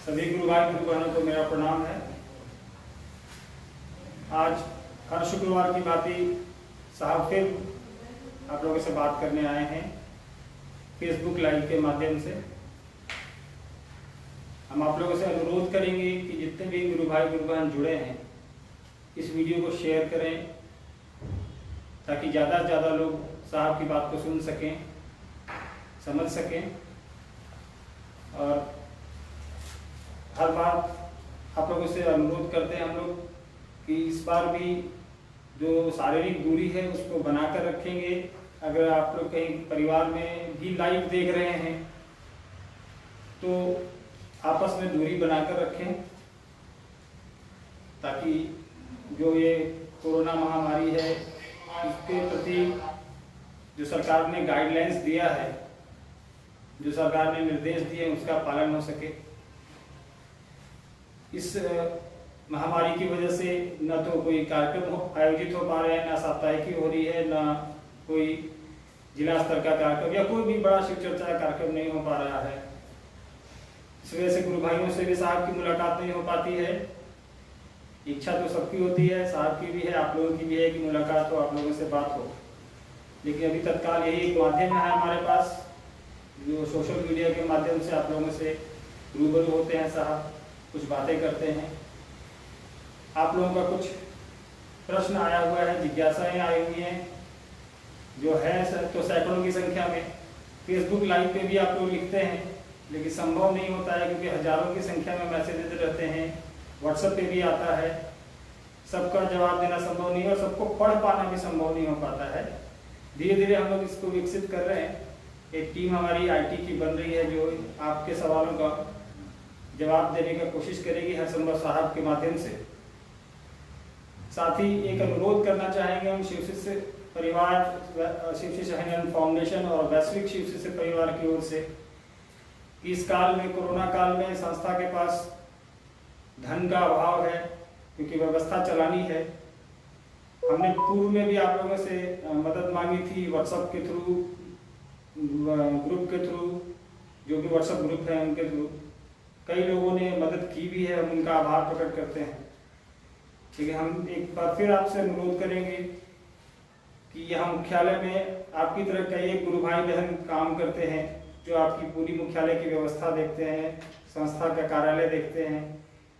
सभी गुरु भाई गुरु बहनों को मेरा प्रणाम है। आज हर शुक्रवार की भांति साहब फिर आप लोगों से बात करने आए हैं फेसबुक लाइव के माध्यम से। हम आप लोगों से अनुरोध करेंगे कि जितने भी गुरु भाई गुरु बहन जुड़े हैं इस वीडियो को शेयर करें ताकि ज़्यादा से ज़्यादा लोग साहब की बात को सुन सकें, समझ सकें। और हर बार आप लोगों से अनुरोध करते हैं हम लोग कि इस बार भी जो शारीरिक दूरी है उसको बनाकर रखेंगे। अगर आप लोग कहीं परिवार में भी लाइव देख रहे हैं तो आपस में दूरी बनाकर रखें ताकि जो ये कोरोना महामारी है इसके प्रति जो सरकार ने गाइडलाइंस दिया है, जो सरकार ने निर्देश दिए उसका पालन हो सके। इस महामारी की वजह से न तो कोई कार्यक्रम आयोजित हो पा रहे हैं, ना साप्ताहिकी हो रही है, ना कोई जिला स्तर का कार्यक्रम या कोई भी बड़ा शिव चर्चा का कार्यक्रम नहीं हो पा रहा है। इस वजह से गुरु भाइयों से भी साहब की मुलाकात नहीं हो पाती है। इच्छा तो सबकी होती है, साहब की भी है, आप लोगों की भी है कि मुलाकात हो, आप लोगों से बात हो। लेकिन अभी तत्काल यही एक माध्यम है हमारे पास जो सोशल मीडिया के माध्यम से आप लोगों से रूबरू होते हैं साहब, कुछ बातें करते हैं। आप लोगों का कुछ प्रश्न आया हुआ है, जिज्ञासाएं आई हुई हैं जो है तो सैकड़ों की संख्या में। फेसबुक लाइव पे भी आप लोग लिखते हैं लेकिन संभव नहीं होता है क्योंकि हजारों की संख्या में मैसेजेस रहते हैं। व्हाट्सएप पे भी आता है, सबका जवाब देना संभव नहीं है और सबको पढ़ पाना भी संभव नहीं हो पाता है। धीरे धीरे हम लोग इसको विकसित कर रहे हैं। एक टीम हमारी आईटी की बन रही है जो आपके सवालों का जवाब देने का कोशिश करेगी हर संभव साहब के माध्यम से। साथ ही एक अनुरोध करना चाहेंगे हम शिव शिष्य परिवार, शिव शिष्य हरिजन फाउंडेशन और वैश्विक शिव शिष्य परिवार की ओर से कि इस काल में, कोरोना काल में संस्था के पास धन का अभाव है क्योंकि व्यवस्था चलानी है। हमने पूर्व में भी आप लोगों से मदद मांगी थी व्हाट्सएप के थ्रू, ग्रुप के थ्रू, जो भी व्हाट्सएप ग्रुप है उनके थ्रू कई लोगों ने मदद की भी है, हम उनका आभार प्रकट करते हैं। ठीक है, हम एक बार फिर आपसे अनुरोध करेंगे कि यहाँ मुख्यालय में आपकी तरह कई एक गुरु भाई बहन काम करते हैं जो आपकी पूरी मुख्यालय की व्यवस्था देखते हैं, संस्था का कार्यालय देखते हैं।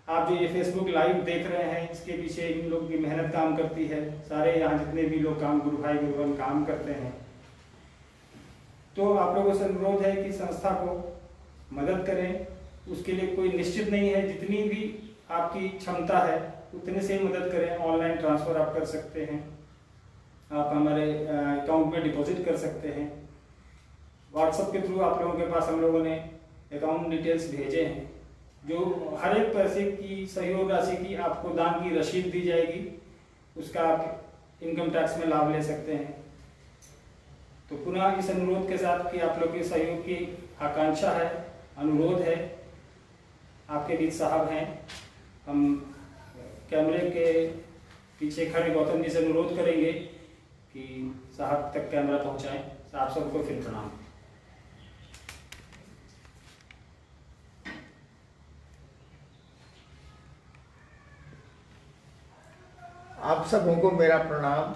आप जो ये फेसबुक लाइव देख रहे हैं इसके पीछे इन लोग की मेहनत काम करती है। सारे यहाँ जितने भी लोग काम गुरु भाई गुरु बहन काम करते हैं। तो आप लोगों से अनुरोध है कि संस्था को मदद करें। उसके लिए कोई निश्चित नहीं है, जितनी भी आपकी क्षमता है उतने से ही मदद करें। ऑनलाइन ट्रांसफर आप कर सकते हैं, आप हमारे अकाउंट में डिपॉजिट कर सकते हैं। व्हाट्सएप के थ्रू आप लोगों के पास हम लोगों ने अकाउंट डिटेल्स भेजे हैं जो हर एक पैसे की सहयोग राशि की आपको दान की रसीद दी जाएगी, उसका आप इनकम टैक्स में लाभ ले सकते हैं। तो पुनः इस अनुरोध के साथ कि आप लोग के सहयोग की आकांक्षा है, अनुरोध है। आपके बीच साहब हैं, हम कैमरे के पीछे खड़े गौतम जी से अनुरोध करेंगे कि साहब तक कैमरा पहुंचाएं। आप सबको फिर प्रणाम। आप सबों को मेरा प्रणाम।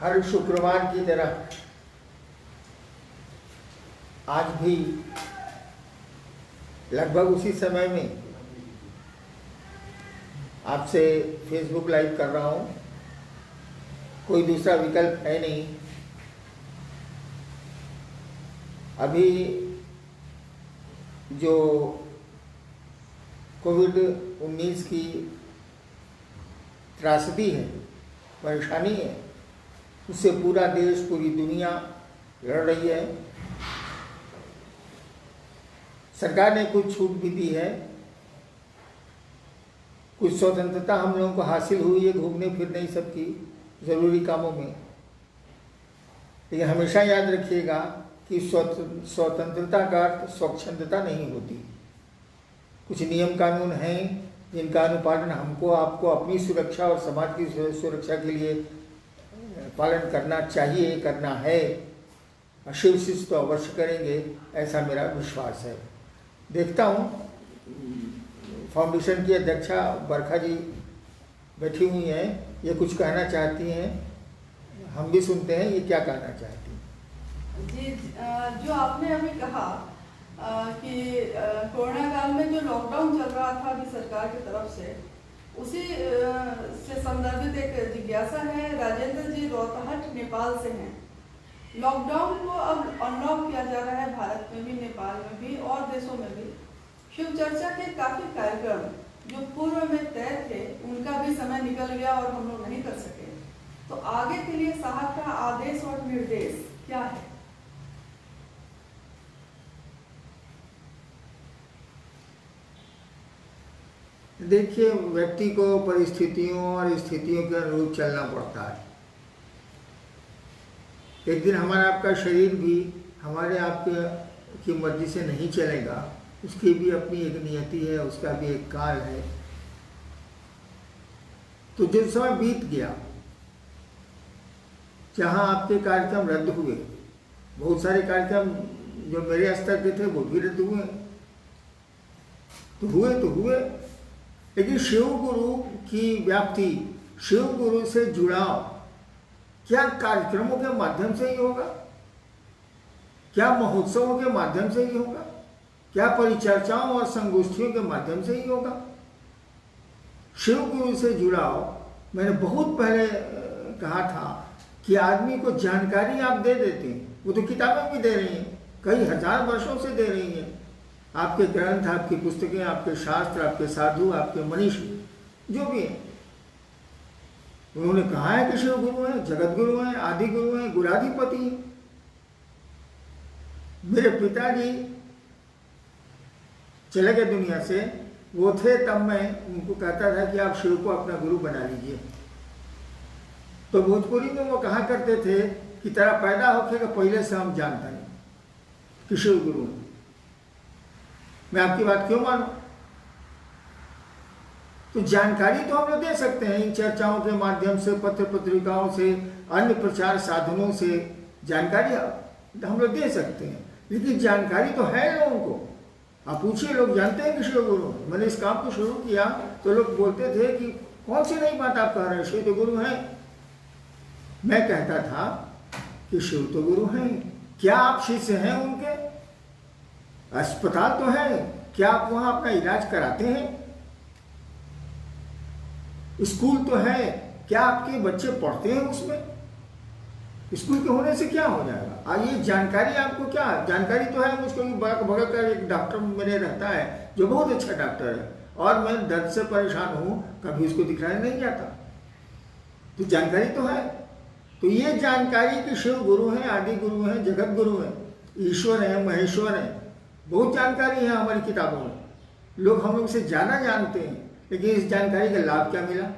हर शुक्रवार की तरह आज भी लगभग उसी समय में आपसे फेसबुक लाइव कर रहा हूँ। कोई दूसरा विकल्प है नहीं। अभी जो कोविड-19 की त्रासदी है, परेशानी है, उससे पूरा देश, पूरी दुनिया लड़ रही है। सरकार ने कुछ छूट भी दी है, कुछ स्वतंत्रता हम लोगों को हासिल हुई है घूमने फिरने सबकी ज़रूरी कामों में। लेकिन हमेशा याद रखिएगा कि स्वतंत्रता का अर्थ स्वच्छंदता नहीं होती। कुछ नियम कानून हैं जिनका अनुपालन हमको, आपको अपनी सुरक्षा और समाज की सुरक्षा के लिए पालन करना चाहिए, करना है। शिव शिष्य तो अवश्य करेंगे, ऐसा मेरा विश्वास है। देखता हूँ फाउंडेशन की अध्यक्षा बरखा जी बैठी हुई हैं, ये कुछ कहना चाहती हैं, हम भी सुनते हैं ये क्या कहना चाहती हैं। जी, जो आपने अभी कहा कि कोरोना काल में जो लॉकडाउन चल रहा था अभी सरकार की तरफ से, उसी से संदर्भित एक जिज्ञासा है। राजेंद्र जी रोहतहट नेपाल से हैं। लॉकडाउन को अब अनलॉक किया जा रहा है, भारत में भी, नेपाल में भी और देशों में भी। शिव चर्चा के काफी कार्यक्रम जो पूर्व में तय थे उनका भी समय निकल गया और हम लोग नहीं कर सके। तो आगे के लिए साहब का आदेश और निर्देश क्या है? देखिए, व्यक्ति को परिस्थितियों और स्थितियों के अनुरूप चलना पड़ता है। एक दिन हमारा आपका शरीर भी हमारे आपके की मर्जी से नहीं चलेगा, उसकी भी अपनी एक नियति है, उसका भी एक काल है। तो जिस समय बीत गया, जहाँ आपके कार्यक्रम रद्द हुए, बहुत सारे कार्यक्रम जो मेरे स्तर के थे वो भी रद्द हुए, तो हुए, लेकिन शिव गुरु की व्याप्ति, शिव गुरु से जुड़ाव क्या कार्यक्रमों के माध्यम से ही होगा? क्या महोत्सवों के माध्यम से ही होगा? क्या परिचर्चाओं और संगोष्ठियों के माध्यम से ही होगा? शिव गुरु से जुड़ाव, मैंने बहुत पहले कहा था कि आदमी को जानकारी आप दे देते हैं, वो तो किताबें भी दे रही हैं, कई हजार वर्षों से दे रही हैं। आपके ग्रंथ, आपकी पुस्तकें, आपके शास्त्र, आपके साधु, आपके मनीषी जो भी हैं, उन्होंने कहा है कि शिव गुरु हैं, जगत गुरु हैं, आदि गुरु हैं, गुराधिपति हैं। मेरे पिताजी चले गए दुनिया से, वो थे तब मैं उनको कहता था कि आप शिव को अपना गुरु बना लीजिए। तो भोजपुरी में वो कहा करते थे कि तेरा पैदा होके का पहले से हम जानते हैं कि शिव गुरु हैं। मैं आपकी बात क्यों मानूं? तो जानकारी तो हम लोग दे सकते हैं इन चर्चाओं के माध्यम से, पत्र पत्रिकाओं से, अन्य प्रचार साधनों से जानकारी हम लोग दे सकते हैं, लेकिन जानकारी तो है लोगों को। आप पूछिए, लोग जानते हैं कि शिव गुरु। मैंने इस काम को शुरू किया तो लोग बोलते थे कि कौन सी नई बात आप कह रहे हैं, शिव तो गुरु हैं। मैं कहता था कि शिव तो गुरु हैं। क्या आप शिष्य हैं उनके? अस्पताल तो है, क्या आप वहां अपना इलाज कराते हैं? स्कूल तो है, क्या आपके बच्चे पढ़ते हैं उसमें? स्कूल के होने से क्या हो जाएगा? ये जानकारी आपको क्या? जानकारी तो है, मुझको भगत का एक डॉक्टर मेरे रहता है जो बहुत अच्छा डॉक्टर है, और मैं दर्द से परेशान हूं, कभी उसको दिखलाने नहीं जाता। तो जानकारी तो है। तो ये जानकारी कि शिव गुरु हैं, आदि गुरु हैं, जगत गुरु हैं, ईश्वर हैं, महेश्वर हैं, बहुत जानकारी है हमारी किताबों में। लोग हम लोग से ज़्यादा जानते हैं, लेकिन इस जानकारी का लाभ क्या मिला?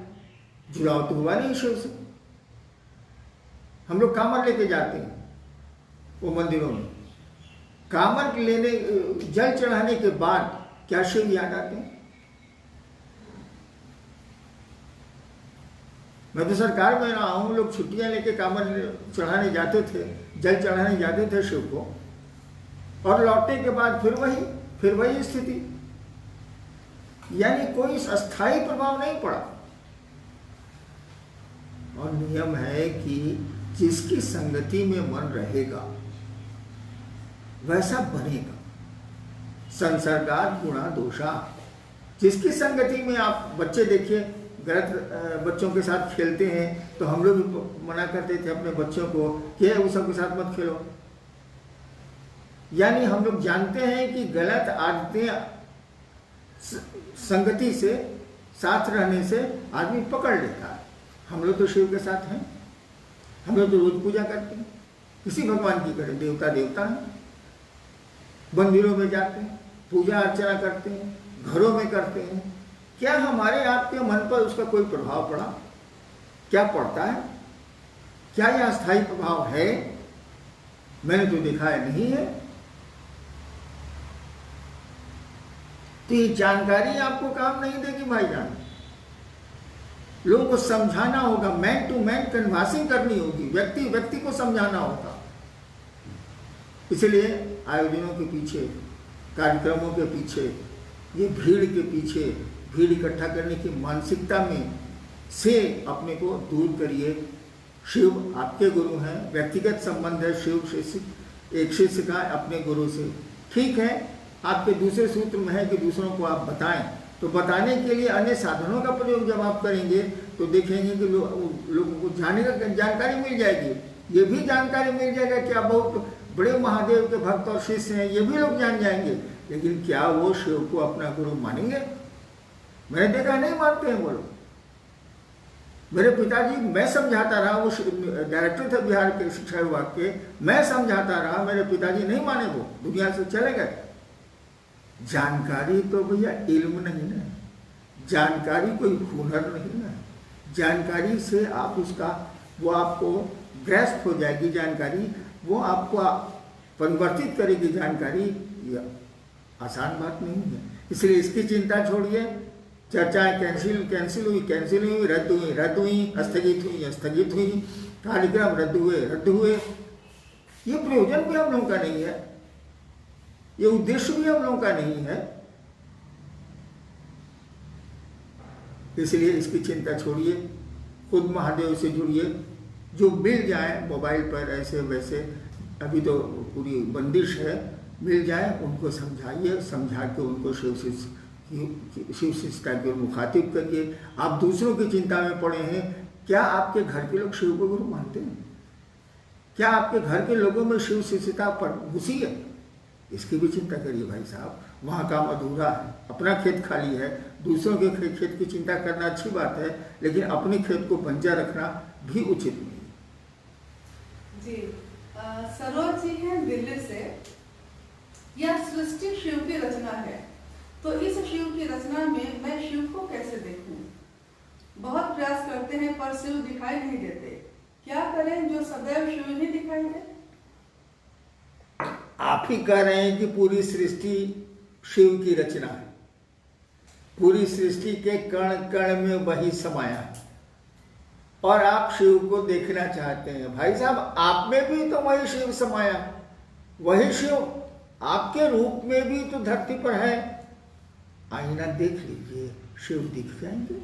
जुड़ाव तो हुआ नहीं ईश्वर से। हम लोग कामर लेके जाते हैं वो मंदिरों में, कामर लेने, जल चढ़ाने के बाद क्या शिव याद आते हैं? मैं तो सरकार में रहा हूँ, लोग छुट्टियां लेके कामर चढ़ाने जाते थे, जल चढ़ाने जाते थे शिव को, और लौटने के बाद फिर वही स्थिति, यानी कोई अस्थायी प्रभाव नहीं पड़ा। और नियम है कि जिसकी संगति में मन रहेगा वैसा बनेगा। संसर्गात् गुणा दोषा। जिसकी संगति में आप बच्चे देखिए, गलत बच्चों के साथ खेलते हैं, तो हम लोग भी मना करते थे अपने बच्चों को कि उन सबके साथ मत खेलो। यानी हम लोग जानते हैं कि गलत आदतें संगति से, साथ रहने से आदमी पकड़ लेता है। हम लोग तो शिव के साथ हैं, हम लोग तो रोज पूजा करते हैं, किसी भगवान की करें, देवता देवता हैं, मंदिरों में जाते हैं, पूजा अर्चना करते हैं, घरों में करते हैं। क्या हमारे आपके मन पर उसका कोई प्रभाव पड़ा? क्या पड़ता है? क्या यह अस्थायी प्रभाव है? मैंने तो देखा है नहीं है। तो ये जानकारी आपको काम नहीं देगी भाईजान। लोगों को समझाना होगा, मैन टू मैन कन्वर्सिंग करनी होगी, व्यक्ति व्यक्ति को समझाना होगा। इसलिए आयोजनों के पीछे कार्यक्रमों के पीछे, ये भीड़ के पीछे, भीड़ इकट्ठा करने की मानसिकता में से अपने को दूर करिए। शिव आपके गुरु हैं, व्यक्तिगत संबंध है शिव शिष्य, एक शिष्य का अपने गुरु से। ठीक है, आपके दूसरे सूत्र में है कि दूसरों को आप बताएं, तो बताने के लिए अन्य साधनों का प्रयोग जब आप करेंगे तो देखेंगे कि लोगों को जानकारी मिल जाएगी। ये भी जानकारी मिल जाएगा कि आप बहुत बड़े महादेव के भक्त और शिष्य हैं, ये भी लोग जान जाएंगे। लेकिन क्या वो शिव को अपना गुरु मानेंगे? मैंने देखा नहीं मानते हैं वो लोग। मेरे पिताजी, मैं समझाता रहा, वो डायरेक्टर थे बिहार के शिक्षा विभाग के, मैं समझाता रहा, मेरे पिताजी नहीं माने, वो दुनिया से चले गए। जानकारी तो भैया इल्म नहीं ना, जानकारी कोई हुनर नहीं ना। जानकारी से आप उसका, वो आपको ग्रैस्प हो जाएगी जानकारी, वो आपको परिवर्तित करेगी जानकारी। ये आसान बात नहीं है, इसलिए इसकी चिंता छोड़िए। चर्चाएं कैंसिल हुई, रद्द हुई, स्थगित हुई, कार्यक्रम रद्द हुए। ये प्रयोजन भी हम लोगों का नहीं है, ये उद्देश्य भी हम लोगों का नहीं है। इसलिए इसकी चिंता छोड़िए, खुद महादेव से जुड़िए। जो मिल जाए मोबाइल पर ऐसे वैसे, अभी तो पूरी बंदिश है, मिल जाए उनको समझाइए, समझा के उनको शिव शिष्यता की ओर मुखातिब करिए। आप दूसरों की चिंता में पड़े हैं, क्या आपके घर के लोग शिव को गुरु मानते हैं? क्या आपके घर के लोगों में शिव शिष्यता पर घुसी है? इसकी भी चिंता करिए भाई साहब। वहाँ काम अधूरा है, अपना खेत खाली है। दूसरों के खेत की चिंता करना अच्छी बात है, लेकिन अपने खेत को बंजर रखना भी उचित नहीं। जी, सरोज जी हैं दिल्ली से। यह सृष्टि शिव की रचना है, तो इस शिव की रचना में मैं शिव को कैसे देखूं? बहुत प्रयास करते हैं पर शिव दिखाई नहीं देते। क्या करें जो सदैव शिव ही दिखाई दे? आप ही कह रहे हैं कि पूरी सृष्टि शिव की रचना है, पूरी सृष्टि के कण कण में वही समाया है, और आप शिव को देखना चाहते हैं। भाई साहब, आप में भी तो वही शिव समाया, वही शिव आपके रूप में भी तो धरती पर है। आईना देख लीजिए, शिव दिख जाएंगे।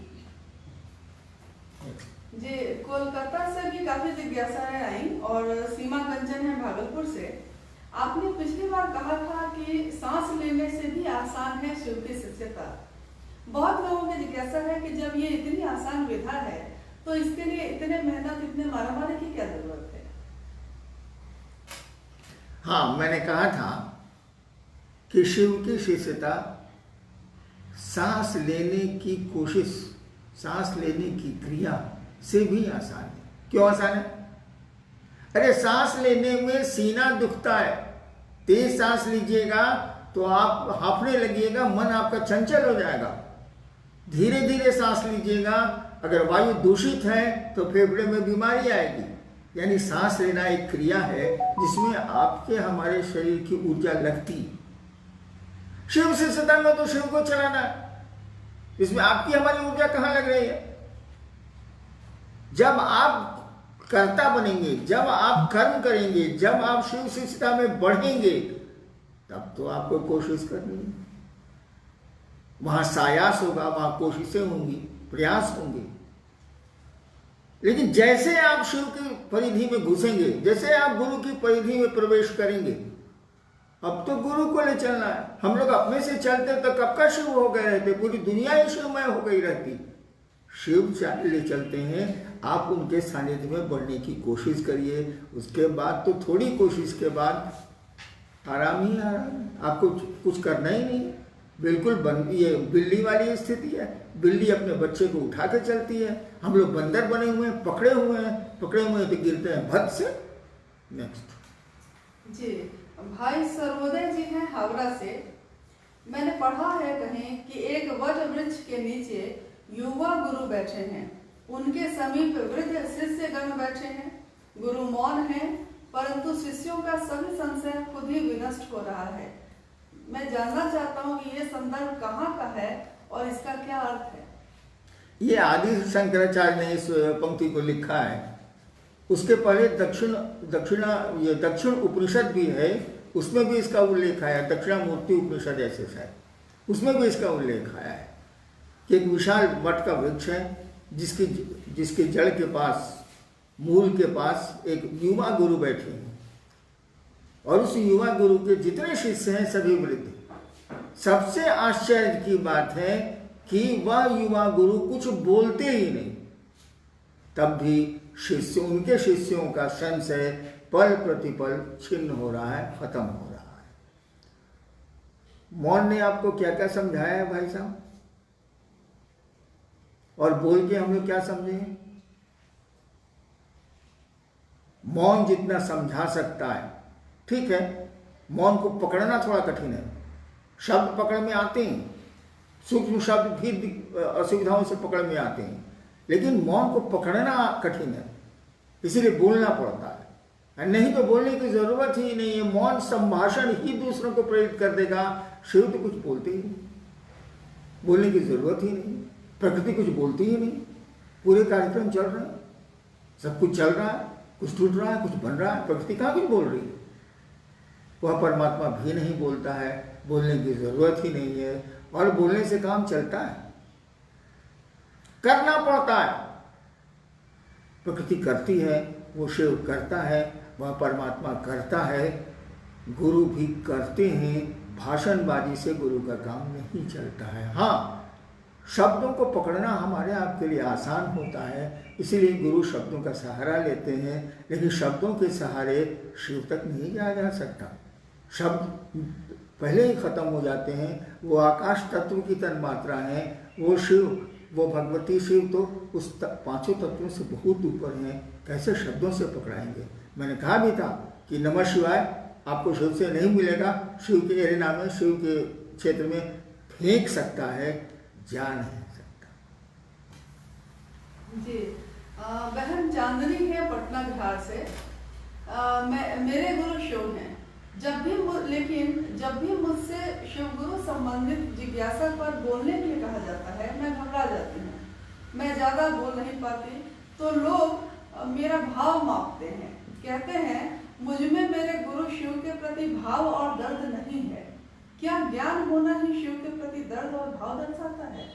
जी, कोलकाता से भी काफी जिज्ञासाएं आई, और सीमा कंचन है भागलपुर से। आपने पिछली बार कहा था कि सांस लेने से भी आसान है शिव की शिष्यता। बहुत लोगों की जिज्ञासा है कि जब ये इतनी आसान विधा है तो इसके लिए इतने मेहनत, इतने मारामारी की क्या जरूरत है? हाँ, मैंने कहा था कि शिव की शिष्यता सांस लेने की कोशिश, सांस लेने की क्रिया से भी आसान है। क्यों आसान है? अरे सांस लेने में सीना दुखता है, तेज सांस लीजिएगा तो आप हांफने लगिएगा, मन आपका चंचल हो जाएगा। धीरे धीरे सांस लीजिएगा, अगर वायु दूषित है तो फेफड़े में बीमारी आएगी। यानी सांस लेना एक क्रिया है जिसमें आपके हमारे शरीर की ऊर्जा लगती। शिव शिष्यता में तो शिव को चलाना है, इसमें आपकी हमारी ऊर्जा कहाँ लग रही है? जब आप कर्ता बनेंगे, जब आप कर्म करेंगे, जब आप शिव शिष्यता में बढ़ेंगे, तब तो आपको कोशिश करनी है। वहां सायास होगा, वहां कोशिशें होंगी, प्रयास होंगे। लेकिन जैसे आप शिव की परिधि में घुसेंगे, जैसे आप गुरु की परिधि में प्रवेश करेंगे, अब तो गुरु को ले चलना है। हम लोग अपने से चलते तो कब का शिव हो गए रहते, पूरी दुनिया ही शिवमय हो गई रहती। शिव ले चलते हैं, आप उनके सानिध्य में बढ़ने की कोशिश करिए। उसके बाद तो थोड़ी कोशिश के बाद आराम ही आराम, आपको कुछ करना ही नहीं। बिल्कुल ये बिल्ली वाली स्थिति है, बिल्ली अपने बच्चे को उठा के चलती है। हम लोग बंदर बने हुए हैं, पकड़े हुए हैं तो गिरते हैं भद से। नेक्स्ट जी, भाई सर्वोदय जी हैं हावड़ा से। मैंने पढ़ा है कहीं कि एक वट वृक्ष के नीचे युवा गुरु बैठे हैं, उनके समीप वृद्ध शिष्यगण बैठे हैं। गुरु मौन हैं, परंतु शिष्यों का सभी संशय खुद ही विनष्ट हो रहा है। मैं जानना चाहता हूँ कि ये संदर्भ कहाँ का है और इसका क्या अर्थ है? ये आदि शंकराचार्य ने इस पंक्ति को लिखा है। उसके पहले दक्षिण उपनिषद भी है, उसमें भी इसका उल्लेख आया, दक्षिणामूर्ति उपनिषद ऐसे शायद, उसमें भी इसका उल्लेख आया है कि एक विशाल वट का वृक्ष है जिसके जड़ के पास, मूल के पास एक युवा गुरु बैठे हैं, और उस युवा गुरु के जितने शिष्य हैं सभी वृद्ध। सबसे आश्चर्य की बात है कि वह युवा गुरु कुछ बोलते ही नहीं, तब भी उनके शिष्यों का संशय पल प्रतिपल छिन्न हो रहा है, खत्म हो रहा है। मौन ने आपको क्या क्या समझाया है भाई साहब, और बोल के हम लोग क्या समझे? मौन जितना समझा सकता है ठीक है, मौन को पकड़ना थोड़ा कठिन है, शब्द पकड़ में आते हैं, सूक्ष्म शब्द भी असुविधाओं से पकड़ में आते हैं, लेकिन मौन को पकड़ना कठिन है, इसीलिए बोलना पड़ता है। नहीं तो बोलने की जरूरत ही नहीं है, मौन संभाषण ही दूसरों को प्रेरित कर देगा। शिव तो कुछ बोलते ही नहीं, बोलने की जरूरत ही नहीं, प्रकृति कुछ बोलती ही नहीं, पूरे कार्यक्रम चल रहे हैं, सब कुछ चल रहा है, कुछ टूट रहा है, कुछ बन रहा है, प्रकृति कहाँ कुछ बोल रही है? वह परमात्मा भी नहीं बोलता है, बोलने की जरूरत ही नहीं है, और बोलने से काम चलता है, करना पड़ता है। प्रकृति करती है, वो शिव करता है, वह परमात्मा करता है, गुरु भी करते हैं। भाषणबाजी से गुरु का काम नहीं चलता है। हाँ, शब्दों को पकड़ना हमारे आपके लिए आसान होता है, इसीलिए गुरु शब्दों का सहारा लेते हैं, लेकिन शब्दों के सहारे शिव तक नहीं जाया जा सकता। शब्द पहले ही खत्म हो जाते हैं। वो आकाश तत्व की तन्मात्रा है, वो शिव, वो भगवती शिव तो उस पांचों तत्वों से बहुत ऊपर हैं, कैसे शब्दों से पकड़ाएंगे? मैंने कहा भी था कि नमः शिवाय आपको शिव से नहीं मिलेगा, शिव के एरिना में, शिव के क्षेत्र में फेंक सकता है, जा नहीं सकता। जी, बहन चांदनी है पटना बिहार से। मेरे गुरु शिव हैं, लेकिन जब भी मुझसे शिव गुरु संबंधित जिज्ञासा पर बोलने के लिए कहा जाता है, मैं घबरा जाती हूँ, मैं ज्यादा बोल नहीं पाती, तो लोग मेरा भाव मापते हैं, कहते हैं मुझ में मेरे गुरु शिव के प्रति भाव और दर्द नहीं है। क्या ज्ञान होना ही शिव के प्रति दर्द और भाव दर्शाता है?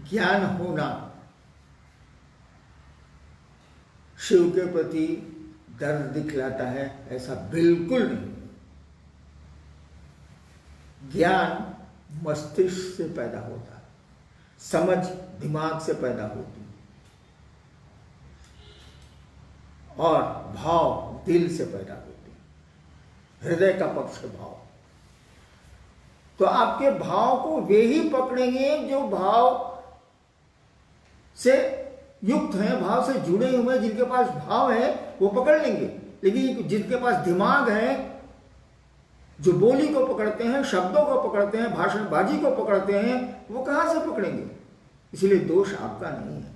ज्ञान होना शिव के प्रति दर्द दिखलाता है, ऐसा बिल्कुल नहीं। ज्ञान मस्तिष्क से पैदा होता है, समझ दिमाग से पैदा होती है, और भाव दिल से पैदा होती है, हृदय का पक्ष भाव। तो आपके भाव को वे ही पकड़ेंगे जो भाव से युक्त हैं, भाव से जुड़े हुए, जिनके पास भाव है वो पकड़ लेंगे। लेकिन जिनके पास दिमाग है, जो बोली को पकड़ते हैं, शब्दों को पकड़ते हैं, भाषणबाजी को पकड़ते हैं, वो कहां से पकड़ेंगे? इसलिए दोष आपका नहीं है,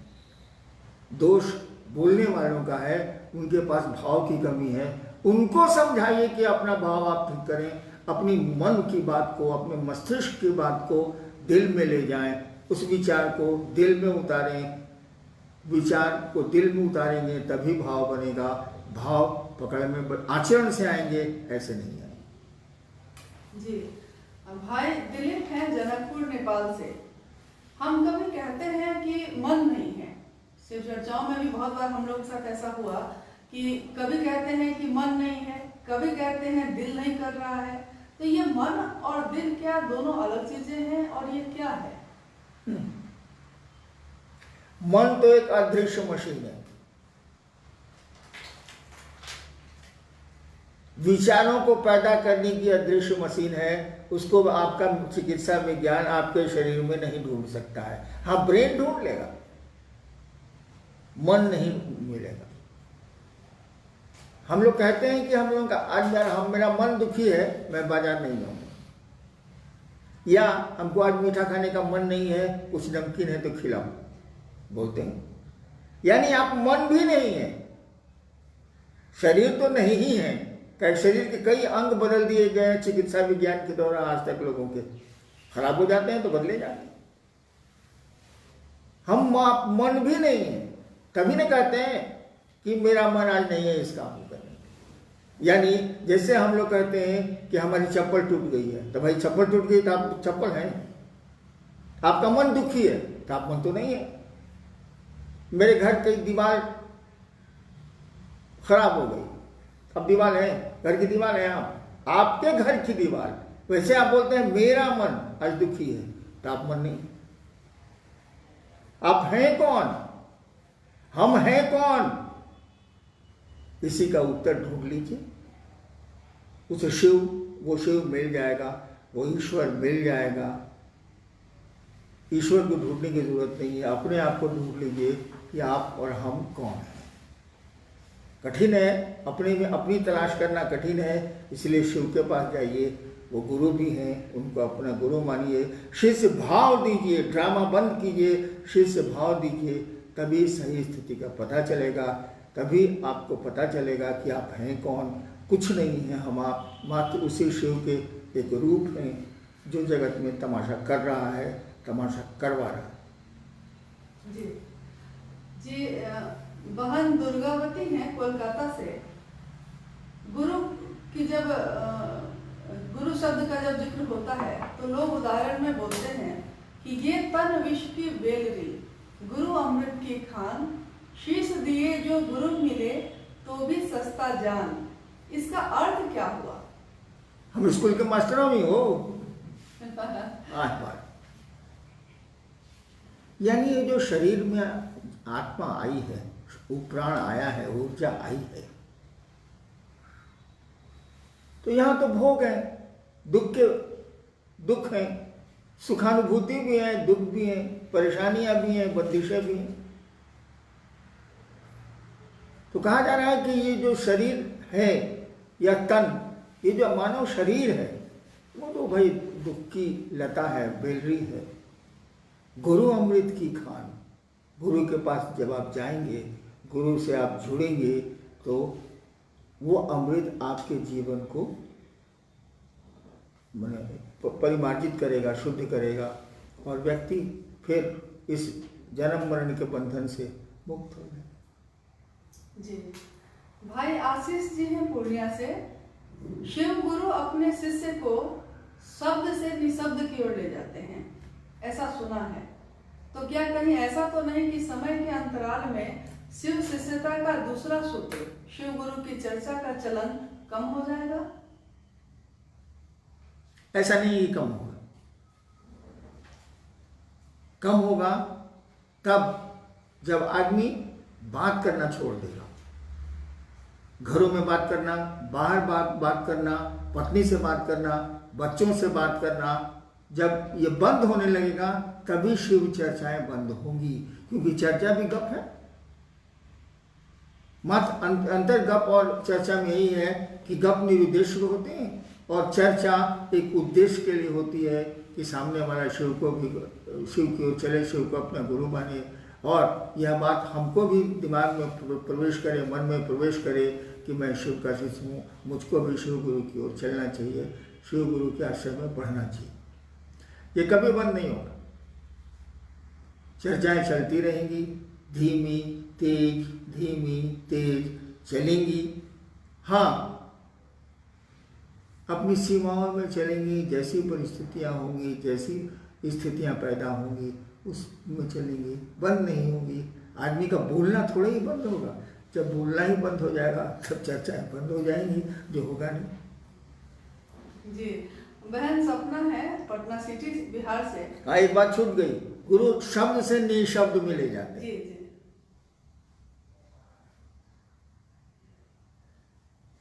दोष बोलने वालों का है, उनके पास भाव की कमी है। उनको समझाइए कि अपना भाव आप ठीक करें, अपनी मन की बात को, अपने मस्तिष्क की बात को दिल में ले जाएं, उस विचार को दिल में उतारें। विचार को दिल में उतारेंगे तभी भाव बनेगा, भाव पकड़ में आचरण से आएंगे, ऐसे नहीं आएंगे। जी, भाई दिलीप हैं जनकपुर नेपाल से। हम कभी कहते हैं कि मन नहीं है, शिव चर्चाओं में भी बहुत बार हम लोग के साथ ऐसा हुआ कि कभी कहते हैं कि मन नहीं है, कभी कहते हैं दिल नहीं कर रहा है। तो ये मन और दिल क्या दोनों अलग चीजें हैं, और ये क्या है? मन तो एक अदृश्य मशीन है, विचारों को पैदा करने की अदृश्य मशीन है, उसको आपका चिकित्सा विज्ञान आपके शरीर में नहीं ढूंढ सकता है। हाँ, ब्रेन ढूंढ लेगा, मन नहीं मिलेगा। हम लोग कहते हैं कि हम लोगों का आज मेरा मन दुखी है, मैं बाजार नहीं जाऊंगा, या हमको आज मीठा खाने का मन नहीं है, कुछ नमकीन है तो खिलाओ, बोलते हैं। यानी आप मन भी नहीं है, शरीर तो नहीं ही है। शरीर के कई अंग बदल दिए गए चिकित्सा विज्ञान के द्वारा आज तक, लोगों के खराब हो जाते हैं तो बदले जाते हैं। हम मन भी नहीं है, तभी न कहते हैं कि मेरा मन आज नहीं है इस काम को करने का। यानी जैसे हम लोग कहते हैं कि हमारी चप्पल टूट गई है, तो भाई चप्पल टूट गई तो आप चप्पल है, आपका मन दुखी है तो आप मन तो नहीं है। मेरे घर की दीवार खराब हो गई, अब दीवार है, घर की दीवार है, आपके घर की दीवार, वैसे आप बोलते हैं मेरा मन आज दुखी है, तो आप मन नहीं। आप हैं कौन, हम हैं कौन, इसी का उत्तर ढूंढ लीजिए। उसे शिव, वो शिव मिल जाएगा, वो ईश्वर मिल जाएगा। ईश्वर को ढूंढने की जरूरत नहीं है, अपने आप को ढूंढ लीजिए कि आप और हम कौन हैं। कठिन है, अपने में अपनी तलाश करना कठिन है, इसलिए शिव के पास जाइए, वो गुरु भी हैं, उनको अपना गुरु मानिए, शिष्य भाव दीजिए, ड्रामा बंद कीजिए, शिष्य भाव दीजिए, तभी सही स्थिति का पता चलेगा। तभी आपको पता चलेगा कि आप हैं कौन। कुछ नहीं है, हम आप मात्र उसी शिव के एक रूप हैं जो जगत में तमाशा कर रहा है, तमाशा करवा रहा है। जी जी, बहन दुर्गावती हैं कोलकाता से। गुरु की जब गुरु शब्द का जब जिक्र होता है तो लोग उदाहरण में बोलते हैं कि ये तन विष की बेलरी, गुरु अमृत की खान, शीश दिए जो गुरु मिले तो भी सस्ता जान। इसका अर्थ क्या हुआ? हम स्कूल के मास्टरों में हो आज बात, यानी ये जो शरीर में आत्मा आई है, वो प्राण आया है, ऊर्जा आई है, तो यहां तो भोग है, दुख है, सुखानुभूति भी है, दुख भी है, परेशानियां भी हैं, बंदिशें भी हैं। तो कहा जा रहा है कि ये जो शरीर है या तन, ये जो मानव शरीर है, वो तो भाई दुख की लता है, बेलरी है। गुरु अमृत की खान, गुरु के पास जब आप जाएंगे, गुरु से आप जुड़ेंगे, तो वो अमृत आपके जीवन को परिमार्जित करेगा, शुद्ध करेगा, और व्यक्ति फिर इस जन्म मरण के बंधन से मुक्त हो जाए। जी, भाई आशीष जी हैं पूर्णिया से। शिव गुरु अपने शिष्य को शब्द से निशब्द की ओर ले जाते हैं, ऐसा सुना है। तो क्या कहीं ऐसा तो नहीं कि समय के अंतराल में शिव शिष्यता का दूसरा सूत्र, शिव गुरु की चर्चा का चलन कम हो जाएगा? ऐसा नहीं कि कम होगा। कम होगा तब जब आदमी बात करना छोड़ देगा। घरों में बात करना, बाहर बात करना, पत्नी से बात करना, बच्चों से बात करना, जब ये बंद होने लगेगा तभी शिव चर्चाएं बंद होंगी, क्योंकि चर्चा भी गप है। मात्र अंतर गप और चर्चा में यही है कि गप निरुद्देश्य होते हैं और चर्चा एक उद्देश्य के लिए होती है कि सामने वाला शिव की ओर चले, शिव को अपना गुरु माने, और यह बात हमको भी दिमाग में प्रवेश करे, मन में प्रवेश करे कि मैं शिव का शिष्य हूँ, मुझको भी शिव गुरु की ओर चलना चाहिए, शिव गुरु के आश्रम में पढ़ना चाहिए। ये कभी बंद नहीं होगा, चर्चाएं चलती रहेंगी, धीमी तेज चलेंगी। हाँ, अपनी सीमाओं में चलेंगी, जैसी परिस्थितियां होंगी, जैसी स्थितियां पैदा होंगी उसमें चलेंगी, बंद नहीं होंगी। आदमी का बोलना थोड़ा ही बंद होगा, जब बोलना ही बंद हो जाएगा तब चर्चाएं बंद हो जाएंगी, जो होगा नहीं। जी, बहन सपना है पटना सिटी बिहार से। हाँ, एक बात छूट गई, गुरु शब्द से निशब्द मिले जाते हैं। जी,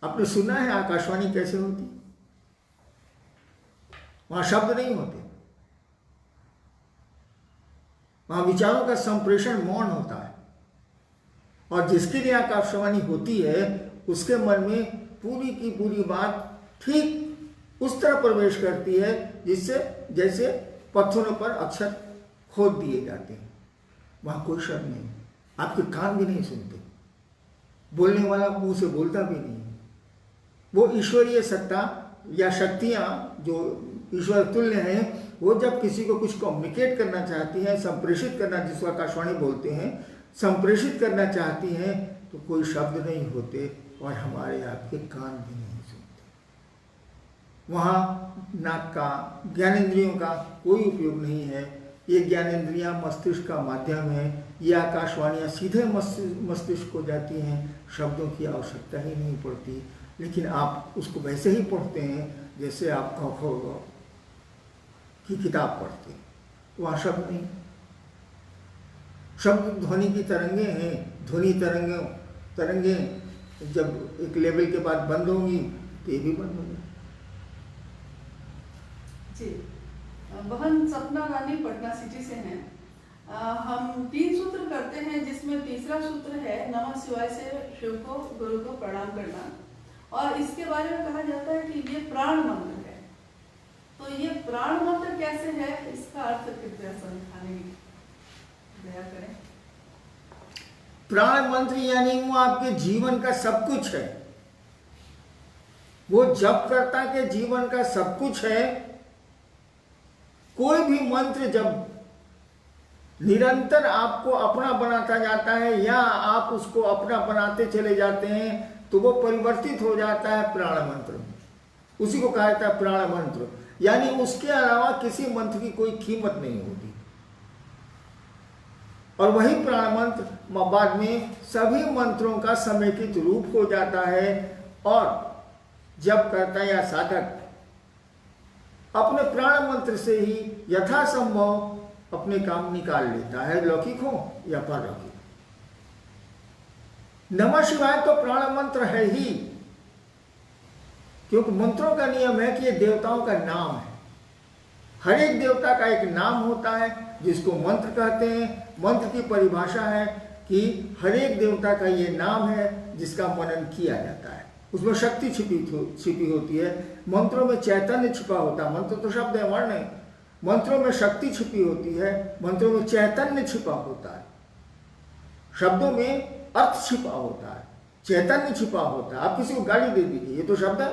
आपने सुना है आकाशवाणी कैसे होती? वहां शब्द नहीं होते, वहां विचारों का संप्रेषण मौन होता है, और जिसके लिए आकाशवाणी होती है उसके मन में पूरी की पूरी बात ठीक उस तरह प्रवेश करती है जिससे जैसे पत्थरों पर अक्षर खोद दिए जाते हैं। वहां कोई शब्द नहीं, आपके कान भी नहीं सुनते, बोलने वाला मुंह से बोलता भी नहीं। वो ईश्वरीय सत्ता या शक्तियां जो ईश्वर तुल्य हैं, वो जब किसी को कुछ कम्युनिकेट करना चाहती हैं, संप्रेषित करना, जिसको आकाशवाणी बोलते हैं, संप्रेषित करना चाहती हैं, तो कोई शब्द नहीं होते और हमारे आपके कान भी नहीं सुनते। वहाँ नाक का, ज्ञानेंद्रियों का कोई उपयोग नहीं है। ये ज्ञानेंद्रियाँ मस्तिष्क का माध्यम है, ये आकाशवाणियाँ सीधे मस्तिष्क को जाती हैं, शब्दों की आवश्यकता ही नहीं पड़ती। लेकिन आप उसको वैसे ही पढ़ते हैं जैसे आप क ख ग की किताब पढ़ते हैं, वहाँ शब्द नहीं। शब्द ध्वनि की तरंगे हैं, ध्वनि तरंगें जब एक लेवल के बाद बंद होंगी तो ये भी बंद होंगी। जी, बहन सपना रानी पटना सिटी से हैं। हम 3 सूत्र करते हैं, जिसमें तीसरा सूत्र है नमः शिवाय से शिव को, गुरु को प्रणाम करना, और इसके बारे में कहा जाता है कि ये प्राण मंत्र है। तो ये प्राण मंत्र कैसे है, इसका अर्थ कृपया समझाने की दया करें। प्राण मंत्र यानी वो आपके जीवन का सब कुछ है, वो जपकर्ता के जीवन का सब कुछ है। कोई भी मंत्र जब निरंतर आपको अपना बनाता जाता है या आप उसको अपना बनाते चले जाते हैं तो वो परिवर्तित हो जाता है प्राण मंत्र में। उसी को कहा जाता है प्राण मंत्र, यानी उसके अलावा किसी मंत्र की कोई कीमत नहीं होती। और वही प्राण मंत्र बाद में सभी मंत्रों का समेकित रूप हो जाता है और जब करता या साधक अपने प्राण मंत्र से ही यथासंभव अपने काम निकाल लेता है, लौकिक हो या परलौकिक। नमः शिवाय तो प्राण मंत्र है ही, क्योंकि मंत्रों का नियम है कि ये देवताओं का नाम है। हर एक देवता का एक नाम होता है जिसको मंत्र कहते हैं। मंत्र की परिभाषा है कि हर एक देवता का ये नाम है जिसका मनन किया जाता है। उसमें शक्ति छिपी होती है। मंत्रों में चैतन्य छिपा होता है। मंत्र तो शब्द है, वर्ण है। मंत्रों में शक्ति छिपी होती है, मंत्रों में चैतन्य छिपा होता है। शब्दों में अर्थ छिपा होता है, चैतन्य छिपा होता है। आप किसी को गाली दे दीजिए, ये तो शब्द है,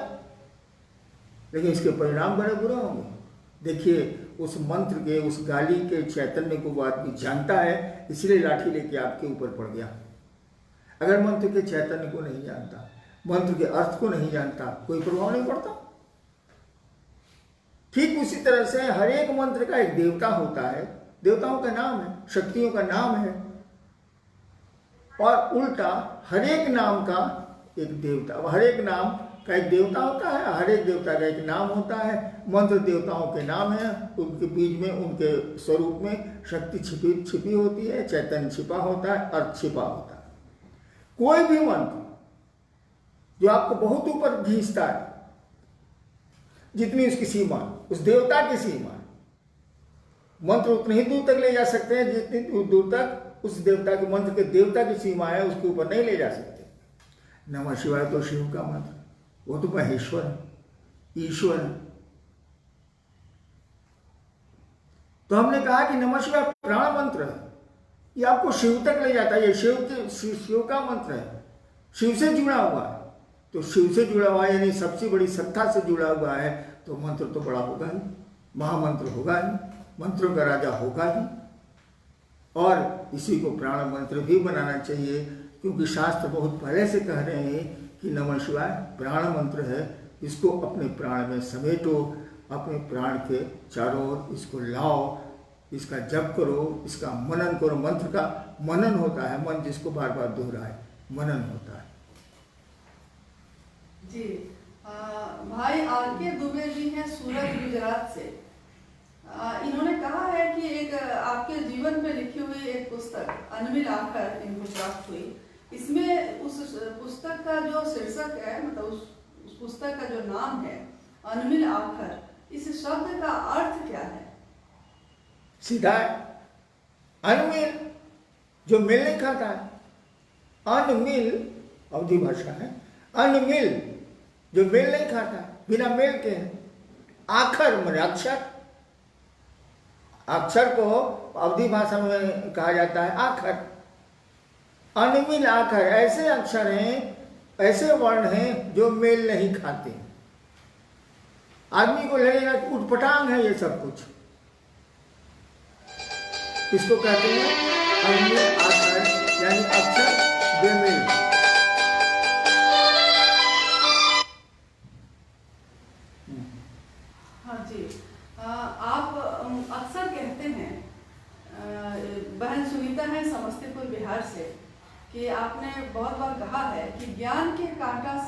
लेकिन इसके परिणाम बड़े बुरे होंगे। देखिए, उस मंत्र के, उस गाली के चैतन्य को वो आदमी जानता है, इसलिए लाठी लेके आपके ऊपर पड़ गया। अगर मंत्र के चैतन्य को नहीं जानता, मंत्र के अर्थ को नहीं जानता, कोई प्रभाव नहीं पड़ता। ठीक उसी तरह से हर एक मंत्र का एक देवता होता है, देवताओं का नाम है, शक्तियों का नाम है, और उल्टा हर एक नाम का एक देवता, हर एक नाम का एक देवता होता है, हर एक देवता का एक नाम होता है। मंत्र देवताओं के नाम है, उनके बीच में, उनके स्वरूप में शक्ति छिपी होती है, चैतन्य छिपा होता है, अर्थ छिपा होता है। कोई भी मंत्र जो आपको बहुत ऊपर खींचता है, जितनी उसकी सीमा, उस देवता की सीमा, मंत्र उतनी ही दूर तक ले जा सकते हैं जितनी दूर तक उस देवता के, मंत्र के देवता की सीमा है, उसके ऊपर नहीं ले जा सकते। नमः शिवाय तो शिव का मंत्र, वो तो महेश्वर है, ईश्वर है। तो हमने कहा कि नमः शिवाय प्राण मंत्र है, ये आपको शिव तक ले जाता है। ये शिव का मंत्र है, शिव से जुड़ा हुआ है। तो शिव से जुड़ा हुआ है यानी सबसे बड़ी सत्ता से जुड़ा हुआ है, तो मंत्र तो बड़ा होगा ही, महामंत्र होगा ही, मंत्रों का राजा होगा ही। और इसी को प्राण मंत्र भी बनाना चाहिए, क्योंकि शास्त्र बहुत पहले से कह रहे हैं कि नमः शिवाय प्राण मंत्र है। इसको अपने प्राण में समेटो, अपने प्राण के चारों ओर इसको लाओ, इसका जप करो, इसका मनन करो। मंत्र का मनन होता है, मन जिसको बार बार दोहराए, मनन होता है। जी, भाई आर.के. दुबे जी हैं सूरत, गुजरात से। इन्होंने कहा है कि एक आपके जीवन पे लिखी हुई एक पुस्तक अनमिल आखर इनको प्राप्त हुई। इसमें उस पुस्तक का जो शीर्षक है, मतलब उस पुस्तक का जो नाम है अनमिल आखर, इस शब्द का अर्थ क्या है? सीधा है, अनमिल जो मिल नहीं खाता है। अनमिल अवधि भाषा है, अनमिल जो मेल नहीं खाता, बिना मेल के है। आखर माने अक्षर, अक्षर को अवधि भाषा में कहा जाता है आखर। अनमिल आखर ऐसे अक्षर हैं, ऐसे वर्ण हैं जो मेल नहीं खाते। आदमी को लगेगा कि उटपटांग है ये सब कुछ। इसको कहते हैं अनमिल आखर, यानी अक्षर बेमेल।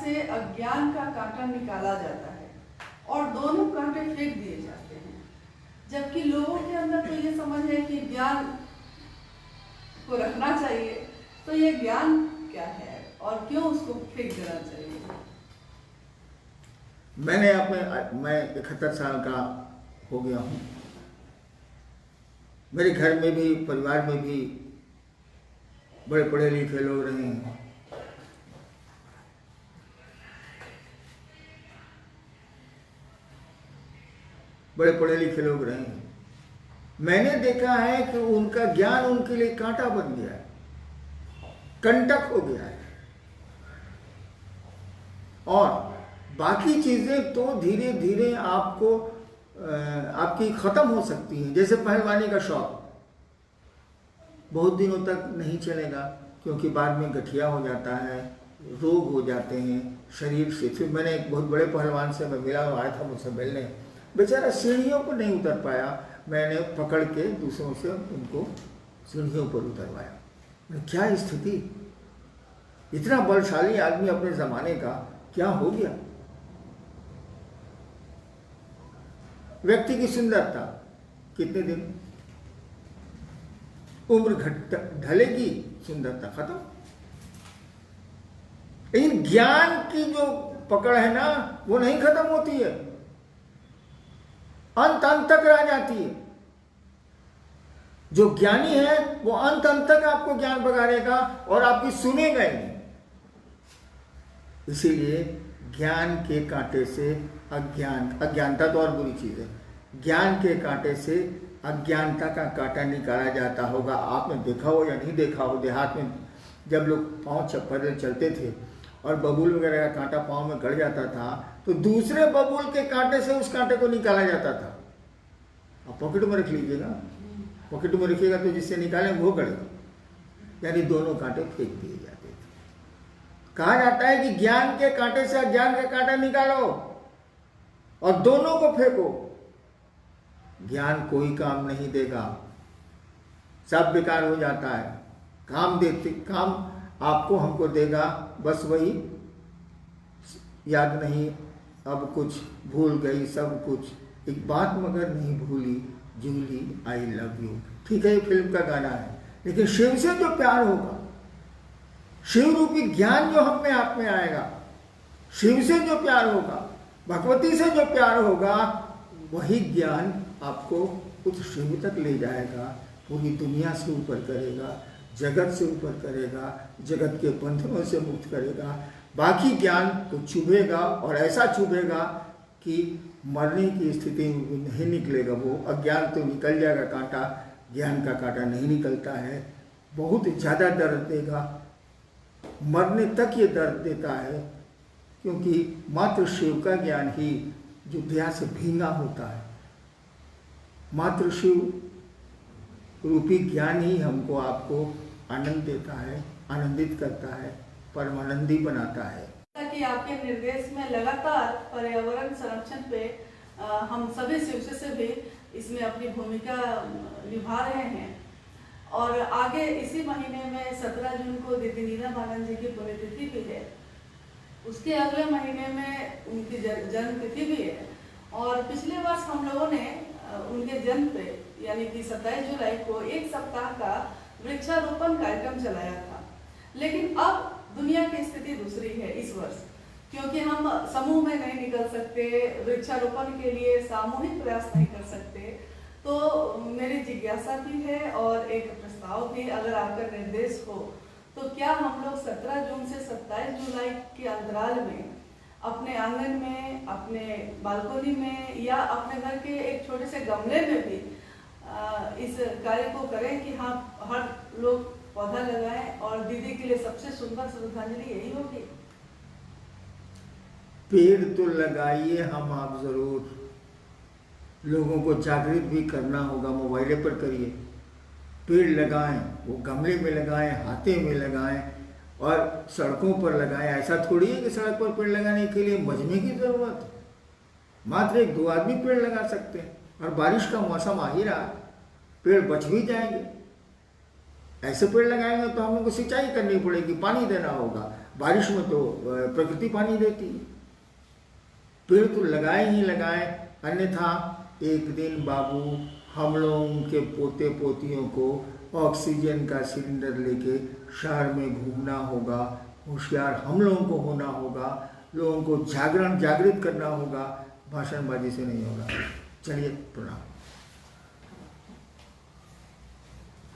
से अज्ञान का कांटा निकाला जाता है और दोनों कांटे फेंक दिए जाते हैं, जबकि लोगों के अंदर तो ये समझ है कि ज्ञान को रखना चाहिए। तो ये ज्ञान क्या है और क्यों उसको फेंक देना चाहिए? मैं 71 साल का हो गया हूँ। मेरे घर में भी, परिवार में भी बड़े पढ़े लिखे लोग रहे हैं। बड़े पढ़े लिखे लोग रहे हैं। मैंने देखा है कि उनका ज्ञान उनके लिए कांटा बन गया है, कंटक हो गया है, और बाकी चीजें तो धीरे धीरे आपकी खत्म हो सकती हैं। जैसे पहलवानी का शौक बहुत दिनों तक नहीं चलेगा, क्योंकि बाद में गठिया हो जाता है, रोग हो जाते हैं शरीर से। फिर मैंने एक बहुत बड़े पहलवान से मैं मिला, आया था मुझसे मिलने, बेचारा सीढ़ियों पर नहीं उतर पाया। मैंने पकड़ के दूसरों से उनको सीढ़ियों पर उतरवाया। क्या स्थिति, इतना बलशाली आदमी अपने जमाने का, क्या हो गया? व्यक्ति की सुंदरता कितने दिन, उम्र ढलेगी, सुंदरता खत्म। लेकिन ज्ञान की जो पकड़ है ना, वो नहीं खत्म होती है, अंत तक रह जाती है। जो ज्ञानी है वो अंत तक आपको ज्ञान बगाड़ेगा और आपकी सुनेगा ही नहीं। इसीलिए ज्ञान के कांटे से अज्ञानता तो और बुरी चीज है, ज्ञान के कांटे से अज्ञानता का कांटा निकाला जाता होगा। आपने देखा हो या नहीं देखा हो, देहात में जब लोग पांव पैदल चलते थे और बबूल वगैरह का कांटा पांव में गड़ जाता था, तो दूसरे बबूल के कांटे से उस कांटे को निकाला जाता था। आप पॉकेट में रख लीजिएगा, पॉकेट में रखिएगा तो जिससे निकाले वो गड़ेगा, यानी दोनों कांटे फेंक दिए जाते थे। कहा जाता है कि ज्ञान के कांटे से अज्ञान का कांटा निकालो और दोनों को फेंको। ज्ञान कोई काम नहीं देगा, सब बेकार हो जाता है। काम आपको हमको देगा बस वही, याद नहीं अब कुछ, भूल गई सब कुछ, एक बात मगर नहीं भूली, जूली आई लव यू। ठीक है, ये फिल्म का गाना है, लेकिन शिव से जो प्यार होगा, शिव रूपी ज्ञान जो हम में आप में आएगा, शिव से जो प्यार होगा, भगवती से जो प्यार होगा, वही ज्ञान आपको उस शिव तक ले जाएगा, पूरी दुनिया से ऊपर करेगा, जगत से ऊपर करेगा, जगत के बंधनों से मुक्त करेगा। बाकी ज्ञान तो चुभेगा और ऐसा चुभेगा कि मरने की स्थिति में भी नहीं निकलेगा। वो अज्ञान तो निकल जाएगा कांटा, ज्ञान का कांटा नहीं निकलता है, बहुत ज़्यादा दर्द देगा, मरने तक ये दर्द देता है, क्योंकि मात्र शिव का ज्ञान ही जो दया से भींगा होता है, मात्र शिव रूपी ज्ञान ही हमको आपको आनंद देता है, आनंदित करता है, परमानंदी बनाता है। कि आपके निर्देश में लगातार पर्यावरण संरक्षण पे हम सभी शिवसे से भी इसमें अपनी भूमिका निभा रहे हैं। और आगे इसी महीने में 17 जून को दीदी नीनाबानन जी की पुण्यतिथि भी है, उसके अगले महीने में उनकी जन्म तिथि भी है। और पिछले वर्ष हम लोगों ने उनके जन्म पे यानी कि 27 जुलाई को एक सप्ताह का वृक्षारोपण कार्यक्रम चलाया था। लेकिन अब दुनिया की स्थिति दूसरी है इस वर्ष, क्योंकि हम समूह में नहीं निकल सकते, वृक्षारोपण के लिए सामूहिक प्रयास नहीं कर सकते। तो मेरी जिज्ञासा भी है और एक प्रस्ताव भी, अगर आपका निर्देश हो तो क्या हम लोग 17 जून से 27 जुलाई के अंतराल में अपने आंगन में, अपने बालकोनी में या अपने घर के एक छोटे से गमले में भी इस कार्य को करें कि हाँ, हर लोग पौधा लगाएं और दीदी के लिए सबसे सुंदर श्रद्धांजलि यही होगी। पेड़ तो लगाइए हम आप जरूर, लोगों को जागृत भी करना होगा, मोबाइल पर करिए, पेड़ लगाएं, वो गमले में लगाएं, हाथे में लगाएं और सड़कों पर लगाएं। ऐसा थोड़ी है कि सड़क पर पेड़ लगाने के लिए मजमे की जरूरत है, मात्र 1-2 आदमी पेड़ लगा सकते हैं। और बारिश का मौसम आ ही रहा है, पेड़ बच भी जाएंगे। ऐसे पेड़ लगाएंगे तो हम लोग को सिंचाई करनी पड़ेगी, पानी देना होगा, बारिश में तो प्रकृति पानी देती है। पेड़ तो लगाए ही लगाए, अन्यथा एक दिन बाबू हम लोगों के पोते पोतियों को ऑक्सीजन का सिलेंडर लेके शहर में घूमना होगा। होशियार हम लोगों को होना होगा, लोगों को जागृत करना होगा, भाषणबाजी से नहीं होगा। चलिए, प्रणाम।